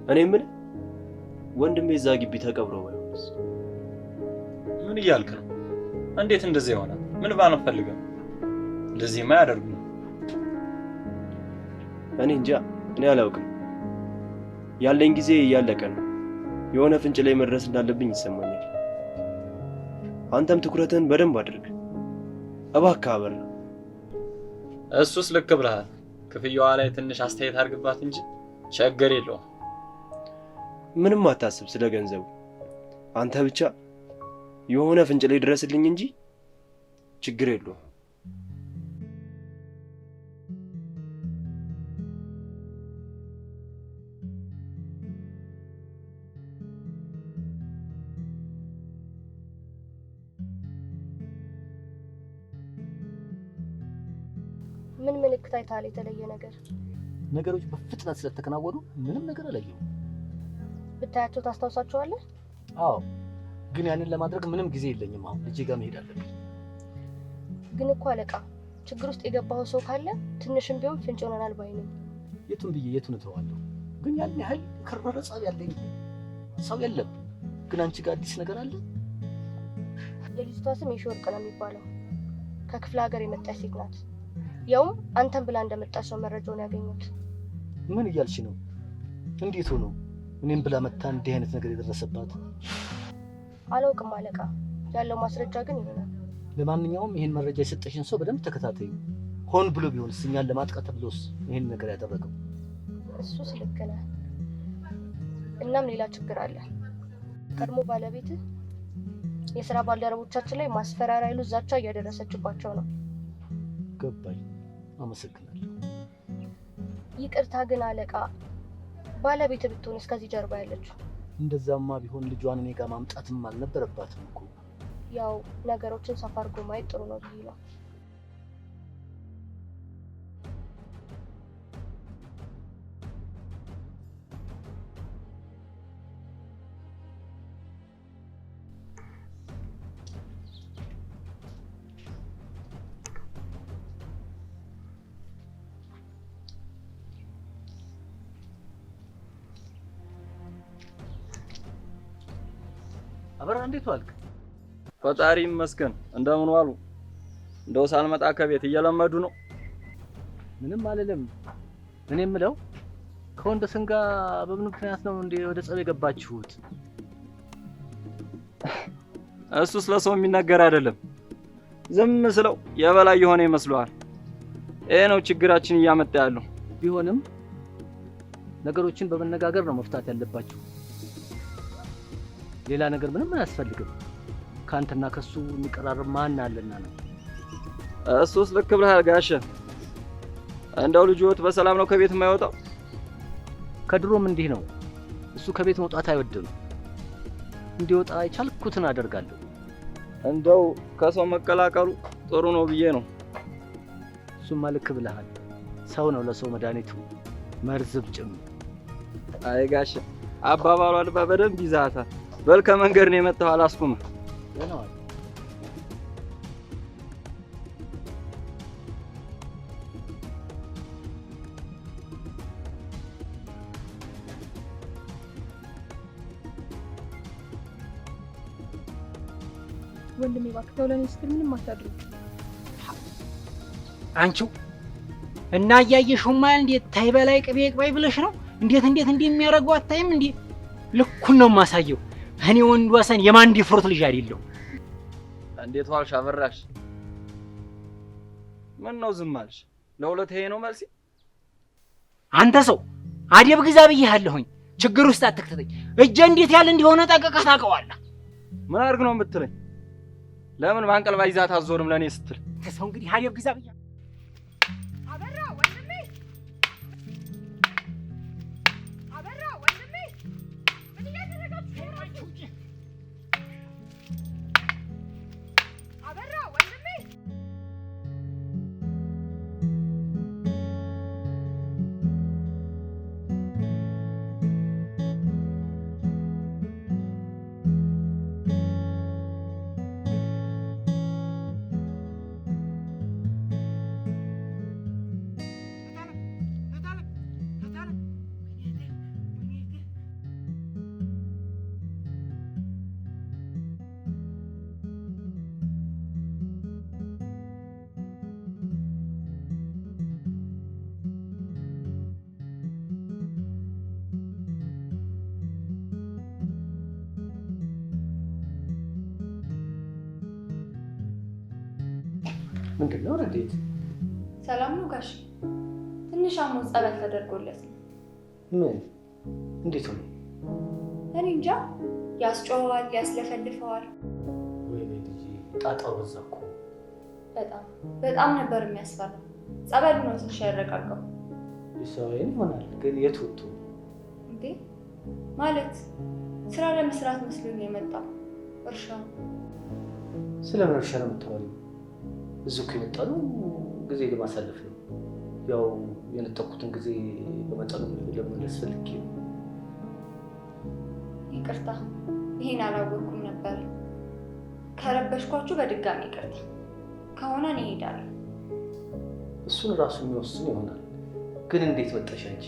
እኔ ምን ወንድሜ እዛ ግቢ ተቀብሮ ባይሆንስ? ምን እያልክ ነው? እንዴት እንደዚህ ይሆናል? ምን ባነው ፈልገው እንደዚህማ ያደርጉ? እኔ እንጃ፣ እኔ አላውቅም። ያለኝ ጊዜ እያለቀ ነው። የሆነ ፍንጭ ላይ መድረስ እንዳለብኝ ይሰማኛል። አንተም ትኩረትህን በደንብ አድርግ እባክህ አበራ። እሱስ ልክ ብለሃል። ክፍያዋ ላይ ትንሽ አስተያየት አድርግባት እንጂ ችግር የለውም። ምንም አታስብ ስለ ገንዘቡ። አንተ ብቻ የሆነ ፍንጭ ላይ ድረስልኝ እንጂ ችግር የለውም። ምን ምልክት አይተሃል? የተለየ ነገር? ነገሮች በፍጥነት ስለተከናወኑ ምንም ነገር አላየሁም። ብታያቸው ታስታውሳቸዋለህ? አዎ፣ ግን ያንን ለማድረግ ምንም ጊዜ የለኝም። አሁን ልጄ ጋር መሄድ አለብኝ። ግን እኮ አለቃ፣ ችግር ውስጥ የገባው ሰው ካለ ትንሽም ቢሆን ፍንጭ ይሆነናል ባይ ነኝ። የቱን ብዬ የቱን እተዋለሁ? ግን ያን ያህል ከረረ ጸብ ያለኝ ሰው የለም። ግን አንቺ ጋር አዲስ ነገር አለ? የልጅቷ ስም የሺወርቅ ነው የሚባለው። ከክፍለ ሀገር የመጣች ሴት ናት። ያውም አንተን ብላ እንደመጣች ነው መረጃውን ያገኙት። ምን እያልሽ ነው? እንዴት ሆኖ እኔም ብላ መጣ እንዲህ አይነት ነገር የደረሰባት? አላውቅም አለቃ፣ ያለው ማስረጃ ግን ይሄ ነው። ለማንኛውም ይሄን መረጃ የሰጠሽን ሰው በደንብ ተከታተዩ። ሆን ብሎ ቢሆንስ እኛን ለማጥቃት ብሎስ ይሄን ነገር ያደረገው? እሱስ ልክ ነህ። እናም ሌላ ችግር አለ። ቀድሞ ባለቤትህ የሥራ ባልደረቦቻችን ላይ ማስፈራሪያ ይሉ ዛቻ እያደረሰችባቸው ነው። ገባኝ። አመሰግናለሁ። ይቅርታ ግን አለቃ፣ ባለቤት ብትሆን እስከዚህ ጀርባ ያለችው? እንደዛማ ቢሆን ልጇን እኔ ጋር ማምጣትም አልነበረባትም እኮ። ያው ነገሮችን ሰፋ አድርጎ ማየት ጥሩ ነው ብዬ ነው። አበራ እንዴት ዋልክ? ፈጣሪ ይመስገን። እንደምን ዋሉ? እንደው ሳልመጣ ከቤት እየለመዱ ነው? ምንም አልልም። እኔ የምለው ከወንደሰን ጋር በምን ምክንያት ነው እንዴ ወደ ጸብ የገባችሁት? እሱስ ለሰው የሚነገር አይደለም። ዝም ስለው የበላይ የሆነ ይመስለዋል። ይሄ ነው ችግራችን እያመጣ ያለው። ቢሆንም ነገሮችን በመነጋገር ነው መፍታት ያለባችሁ። ሌላ ነገር ምንም አያስፈልግም። ካንተና ከሱ የሚቀራረብ ማን አለና ነው? እሱስ ልክ ብለሃል ጋሼ። እንደው ልጅዎት በሰላም ነው ከቤት የማይወጣው? ከድሮም እንዲህ ነው። እሱ ከቤት መውጣት አይወድም። እንዲወጣ የቻልኩትን አደርጋለሁ። እንደው ከሰው መቀላቀሉ ጥሩ ነው ብዬ ነው። እሱማ ልክ ብለሃል። ሰው ነው ለሰው መድኃኒቱ፣ መርዝብ ጭምር። አይ ጋሼ፣ አባባሉ አልባ በደንብ ይዛታል። በል ከመንገድ ነው የመጣው፣ አላስቁምህ። ደህና ዋል። ወንድሜ እባክህ ተው፣ ለኔ ስትል ምንም አታድርግ። አንቺው እና እያየሽውማ እንዴት ታይ በላይ ቅቤ ቅባይ ብለሽ ነው? እንዴት እንደሚያደርገው አታይም እንዴ? ልኩን ነው ማሳየው። እኔ ወንዱ ወሰን የማን ዲፍሮት ልጅ አይደለም። እንዴት ዋልሽ አበራሽ? ምን ነው ዝም አልሽ? ለሁለት ይሄ ነው መልሲ? አንተ ሰው አደብ ግዛ ብዬሃለሁኝ። ችግር ውስጥ አትክተተኝ። እጄ እንዴት ያለ እንደሆነ ጠንቅቀህ ታውቀዋለህ። ምን አድርግ ነው የምትለኝ? ለምን ማንቀልባ ይዛት አዞርም ለኔ ስትል? ሰው እንግዲህ አደብ ግዛ ብዬ አበራ ወንድሜ፣ አበራ ወንድሜ፣ ምን እያደረጋችሁ ነው? አበራ ወንድሜ፣ ምንድነው ረዴት? ሰላም ነው ጋሽ? ትንሽ አሞት ጸበል ተደርጎለት ነው። ምን? እንዴት ነው? እኔ እንጃ። ያስጮኸዋል፣ ያስለፈልፈዋል። ወይኔ ልጄ ጣጣው በዛ እኮ። በጣም ነበር የሚያስፈራው። ጸበሉ ነው ትንሽ ያረጋጋው። ይሰውየን ይሆናል ግን የት ወጥቶ እንዴ? ማለት ስራ ለመስራት መስሎኝ የመጣው እርሻ። ስለምን እርሻ ነው የምታወሪው? እዚሁ እኮ የመጣ ነው ጊዜ ለማሳለፍ ነው። ያው የነጠቁትን ጊዜ በመጠኑ ለመመለስ ፈልጌ ነው። ይቅርታ፣ ይሄን አላወቅኩም ነበር። ከረበሽኳችሁ በድጋሚ ይቅርታ። ከሆነ እኔ እሄዳለሁ። እሱን ራሱ የሚወስን ይሆናል። ግን እንዴት መጣሽ አንቺ?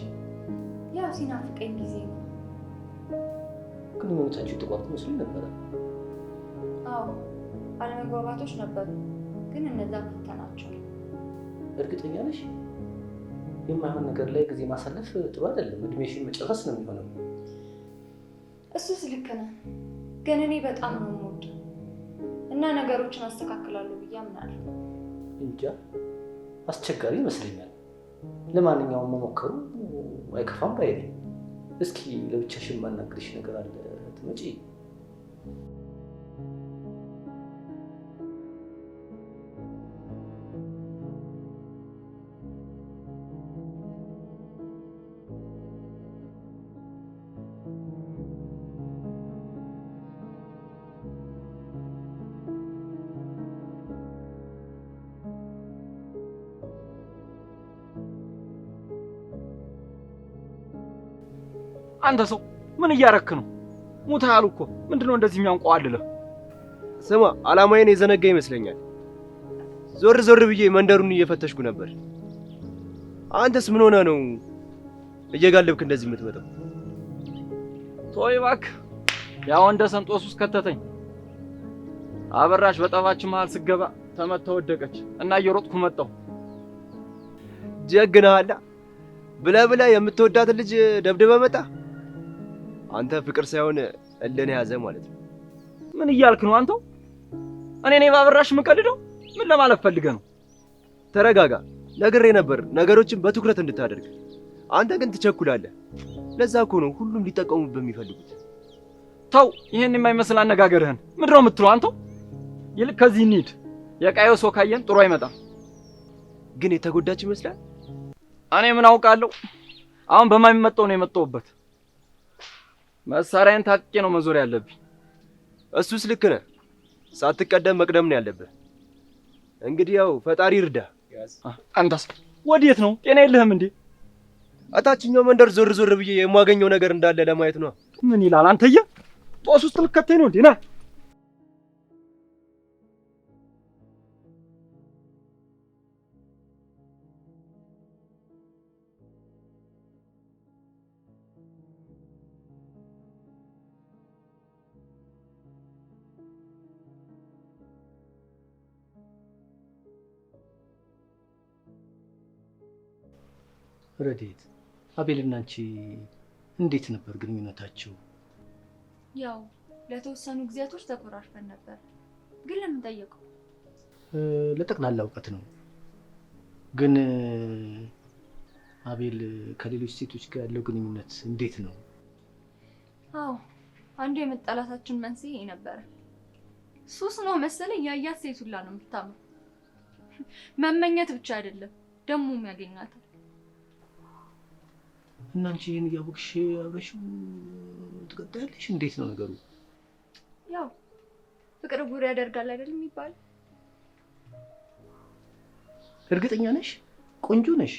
ያው ሲናፍቀኝ ጊዜ ነው። ግንኙነታችሁ የተቋረጠ መስሎኝ ነበረ። አዎ አለመግባባቶች ነበሩ፣ ግን እነዛ ፈተናቸው። እርግጠኛ ነሽ? የማይሆን ነገር ላይ ጊዜ ማሳለፍ ጥሩ አይደለም። እድሜሽን መጨረስ ነው የሚሆነው። እሱስ ልክ ነህ፣ ግን እኔ በጣም ነው የምወደው እና ነገሮችን አስተካክላለሁ ብዬ አምናለሁ። እንጃ አስቸጋሪ ይመስለኛል። ለማንኛውም መሞከሩ አይከፋም ባይ ነኝ። እስኪ ለብቻሽን የማናግርሽ ነገር አለ፣ ትመጪ? አንተ ሰው ምን እያረክ ነው? ሙታል እኮ ምንድነው እንደዚህ የሚያንቋልለው? ስማ፣ አላማዬን የዘነጋ ይመስለኛል። ዞር ዞር ብዬ መንደሩን እየፈተሽኩ ነበር። አንተስ ምን ሆነ ነው እየጋለብክ እንደዚህ የምትመጣው? ተወይ እባክህ። ያው እንደ ሰንጦስ ውስጥ ከተተኝ። አበራሽ በጠባችን መሃል ስገባ ተመታ ወደቀች እና እየሮጥኩ መጣሁ። ጀግናላ ብለህ የምትወዳት ልጅ ደብድበህ መጣ። አንተ ፍቅር ሳይሆን እልህን ያዘ ማለት ነው። ምን እያልክ ነው አንተው? እኔ ነኝ ባበራሽ የምቀልደው? ምን ለማለት ፈልገህ ነው? ተረጋጋ። ነግሬህ ነበር ነገሮችን በትኩረት እንድታደርግ። አንተ ግን ትቸኩላለህ። ለዛ እኮ ነው ሁሉም ሊጠቀሙበት የሚፈልጉት። ተው ይሄን የማይመስል አነጋገርህን። ምንድነው የምትለው አንተው? ይልቅ ከዚህ እንሂድ። የቃየው ሰው ካየን ጥሩ አይመጣም። ግን የተጎዳች ይመስላል። እኔ ምን አውቃለሁ? አሁን በማይመጣው ነው የመጣሁበት። መሳሪያን ታጥቄ ነው መዞር ያለብኝ። እሱስ ልክ ነህ። ሳትቀደም መቅደም ነው ያለብህ። እንግዲህ ያው ፈጣሪ ይርዳ። አንተስ ወዴት ነው? ጤና የለህም እንዴ? አታችኛው መንደር ዞር ዞር ብዬ የማገኘው ነገር እንዳለ ለማየት ነው። ምን ይላል አንተዬ? ጦስ ውስጥ ልከተኝ ነው እንዴ? ና ረዴት፣ አቤልና አንቺ እንዴት ነበር ግንኙነታችሁ? ያው ለተወሰኑ ጊዜያቶች ተኮራርፈን ነበር። ግን ለምን ጠየቀው? ለጠቅላላ እውቀት ነው። ግን አቤል ከሌሎች ሴቶች ጋር ያለው ግንኙነት እንዴት ነው? አዎ አንዱ የመጣላታችን መንስኤ ነበር። ሱስ ነው መሰለኝ። ያያት ሴት ሁላ ነው የምታምረው። መመኘት ብቻ አይደለም ደሞም ያገኛታል። እና አንቺ ይሄን እያወቅሽ አብረሽው ትቀጥያለሽ? እንዴት ነው ነገሩ? ያው ፍቅር ጉር ያደርጋል አይደል የሚባል። እርግጠኛ ነሽ? ቆንጆ ነሽ።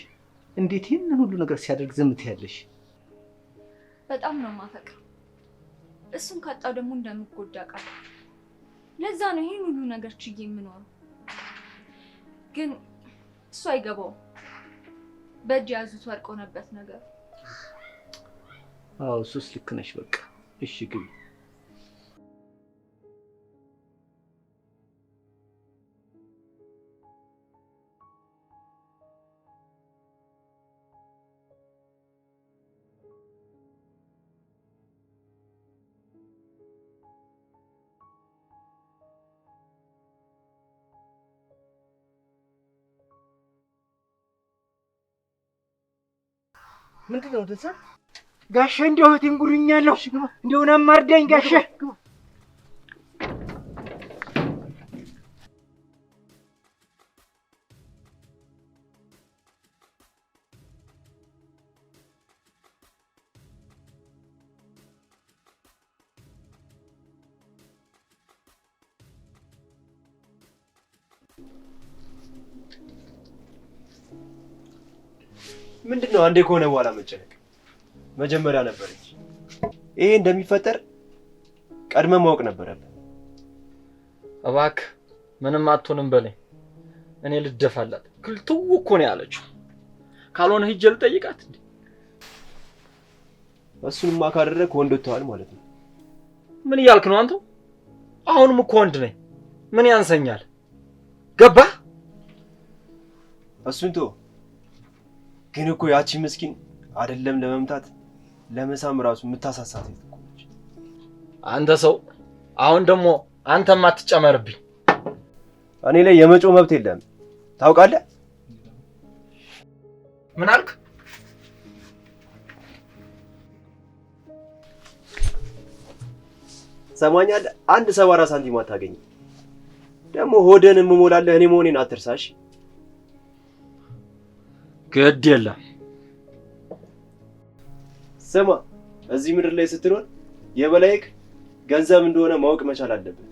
እንዴት ይሄን ሁሉ ነገር ሲያደርግ ዝም ትያለሽ? በጣም ነው የማፈቅረው። እሱን ካጣው ደግሞ እንደምጎዳ ቃል። ለዛ ነው ይሄን ሁሉ ነገር ችዬ የምኖረው። ግን እሱ አይገባውም። በእጅ ያዙት ወርቅ ሆነበት ነገር። አዎ እሱስ ልክ ነሽ። በቃ እሺ ግቢ። ምንድነው ደሳ? ጋሼ እንደው እህቴን ጉዱኛለሁ። እንደው ናማርዳኝ ጋሼ። ምንድነው አንዴ ከሆነ በኋላ መጨነቅ? መጀመሪያ ነበረች። ይሄ እንደሚፈጠር ቀድመ ማወቅ ነበረብህ። እባክህ ምንም አትሆንም በለኝ። እኔ ልደፋላት ክልትው እኮ ነው ያለችው። ካልሆነ ሂጅ ልጠይቃት እንዴ? እሱንማ ካደረግህ ወንድ ወጥተዋል ማለት ነው። ምን እያልክ ነው አንተ? አሁንም እኮ ወንድ ነኝ። ምን ያንሰኛል? ገባህ? እሱን ተው። ግን እኮ ያቺ ምስኪን አይደለም ለመምታት ለመሳም ራሱ የምታሳሳት እኮ ነች። አንተ ሰው አሁን ደግሞ አንተም አትጨመርብኝ። እኔ ላይ የመጮህ መብት የለም ታውቃለህ? ምን አልክ? ሰማኛለህ? አንድ 74 ሳንቲም አታገኝ። ደግሞ ሆደን እምሞላለህ እኔ መሆኔን አትርሳሽ። ግድ የለም። ስማ፣ እዚህ ምድር ላይ ስትኖር የበላይክ ገንዘብ እንደሆነ ማወቅ መቻል አለብህ።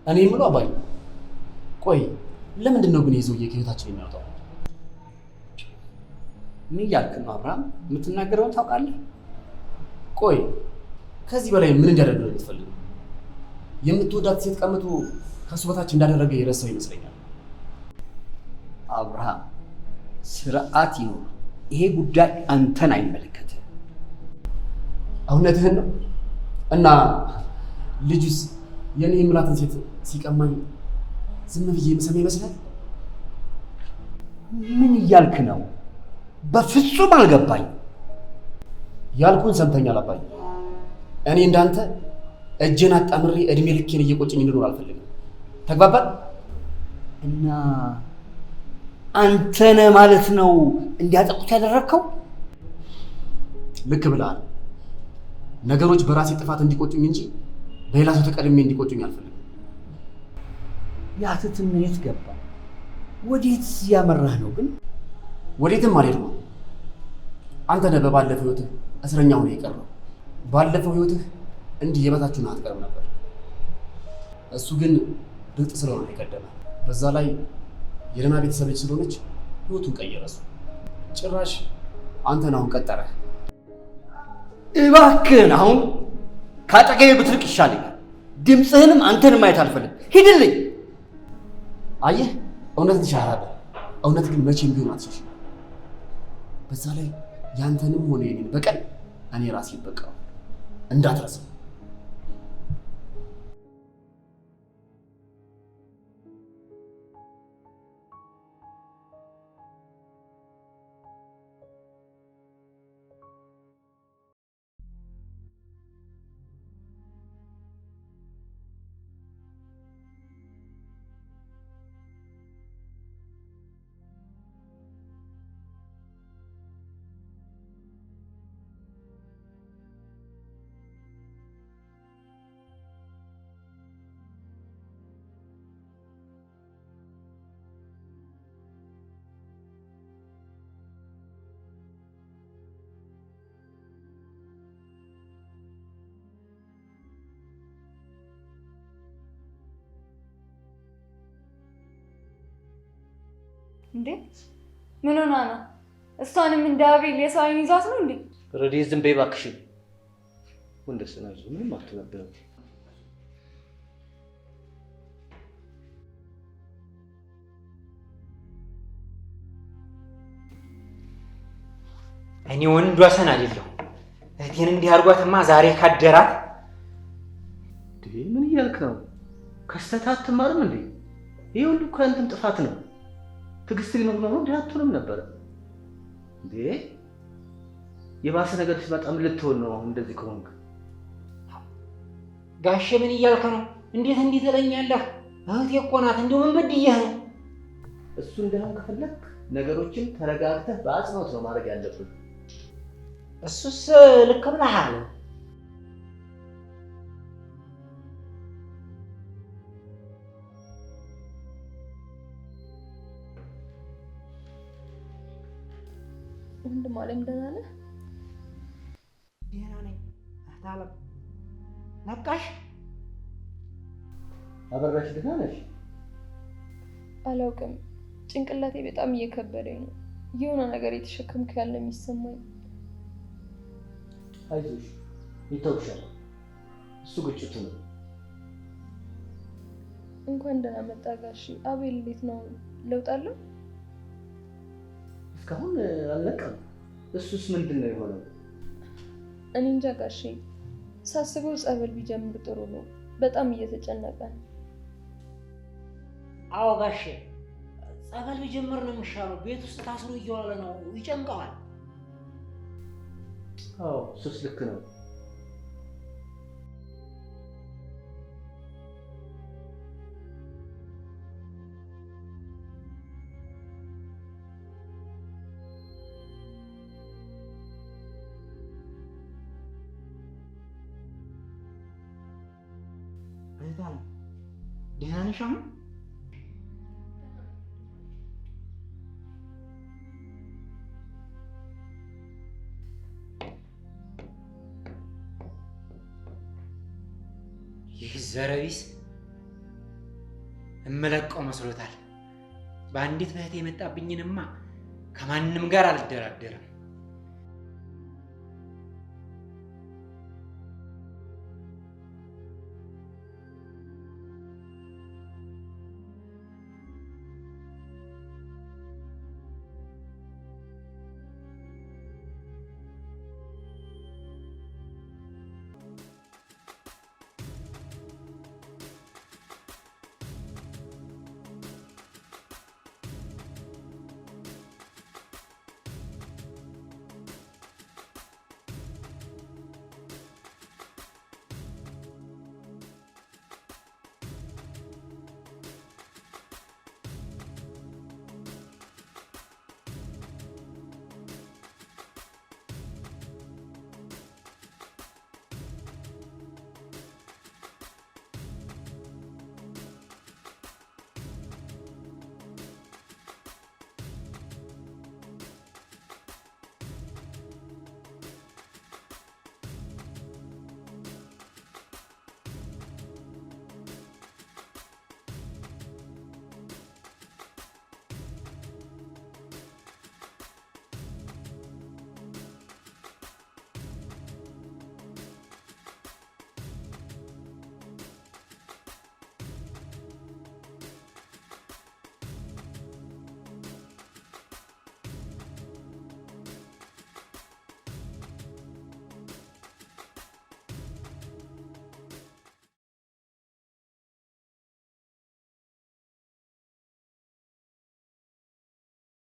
እኔ የምለው አባዬ፣ ቆይ ለምንድን ነው ግን የሰውዬ ከህይወታችን የሚያወጣው? ምን እያልክ ነው አብርሃም? የምትናገረውን ታውቃለህ? ቆይ ከዚህ በላይ ምን እንዲያደርግ ነው የምትፈልገው? የምትወዳት ሴት ቀምቶ ከሱ በታች እንዳደረገ የረሳው ይመስለኛል። አብርሃም ስርዓት ይኖር። ይሄ ጉዳይ አንተን አይመለከትም። እውነትህን ነው። እና ልጁስ የኔ የምላትን ሴት ሲቀማኝ ዝም ብዬ የምሰማ ይመስላል? ምን እያልክ ነው? በፍጹም አልገባኝ። ያልኩን ሰምተኛል አባዬ። እኔ እንዳንተ እጄን አጣምሬ እድሜ ልኬን እየቆጨኝ እንድኖር አልፈልግም። ተግባባን? እና አንተ ነህ ማለት ነው እንዲያጠቁት ያደረግከው? ልክ ብለሃል። ነገሮች በራሴ ጥፋት እንዲቆጩኝ እንጂ በሌላ ሰው ተቀድሜ እንዲቆጩኝ አልፈልግም። ያትትም የት ገባ? ወዴት ያመራህ ነው ግን? ወዴትም አልሄድም። አንተ ነህ በባለፈው ህይወትህ እስረኛ ሆነህ የቀረው። ባለፈው ህይወትህ እንዲህ የበታችሁን አትቀርም ነበር። እሱ ግን ብልጥ ስለሆነ የቀደመ፣ በዛ ላይ የደህና ቤተሰብ ልጅ ስለሆነች ህይወቱን ቀየረሱ። ጭራሽ አንተን አሁን ቀጠረህ። እባክህን አሁን ከአጠገቤ ብትርቅ ይሻለኛል። ድምፅህንም አንተንም ማየት አልፈልግም። ሂድልኝ። አየህ፣ እውነትን ትሻላለህ። እውነት ግን መቼም ቢሆን አትሸሽም። በዛ ላይ ያንተንም ሆነ የኔን በቀል እኔ ራሴ ይበቃው እንዳትረሳ። እንዴ ምን ሆና ነው? እሷንም እንደ አቤል የሰው አይን ይዟት ነው እንዴ? ረዲት ዝም በይ እባክሽን። ወንደሰና ምንም አትነበረም። እኔ ወንዷ ሰን አይደለሁም። እህቴን እንዲህ አድርጓትማ ዛሬ ካደራት። ምን እያልክ ነው? ከስተት አትማርም እንዴ? ይሄ ሁሉ እኮ ያንተም ጥፋት ነው። ትዕግስት ሊኖር ነው እንዴ? አትሆንም ነበር እንዴ? የባሰ ነገር ሲመጣ ምን ልትሆን ነው አሁን እንደዚህ ከሆንክ? ጋሼ ምን እያልክ ነው? እንዴት እንዲህ ትለኛለህ? እህቴ እኮ ናት። እንደው ምን በድዬህ ነው? እሱ እንዳይሆን ከፈለክ ነገሮችን ተረጋግተህ በአጽንኦት ነው ማድረግ ያለብን። እሱስ ልክ ብለሃል። ወንድም አለም ደህና ነህ? ደህና ነኝ። እህት አለም ነቃሽ? አበራሽ ደህና ነሽ? አላውቅም፣ ጭንቅላቴ በጣም እየከበደኝ ነው። የሆነ ነገር የተሸከምክ ያለ የሚሰማኝ። አይዞሽ ይተውሻል። እሱ ግጭቱ ነው። እንኳን ደህና መጣ ጋሺ። አቤል እንዴት ነው? ለውጥ አለው? እስካሁን አልነቃም። እሱስ ምንድን ነው የሆነው? እኔ እንጃ ጋሺ። ሳስበው ጸበል ቢጀምር ጥሩ ነው። በጣም እየተጨነቀ ነው። አዎ ጋሼ፣ ጸበል ቢጀምር ነው የሚሻለው። ቤት ውስጥ ታስሮ እየዋለ ነው፣ ይጨንቀዋል። አዎ እሱስ ልክ ነው። እህት አለም ደህና ነሽ አሁን? ይህ ዘረቢስ እምለቀው መስሎታል። በአንዲት እህቴ የመጣብኝንማ ከማንም ጋር አልደራደርም።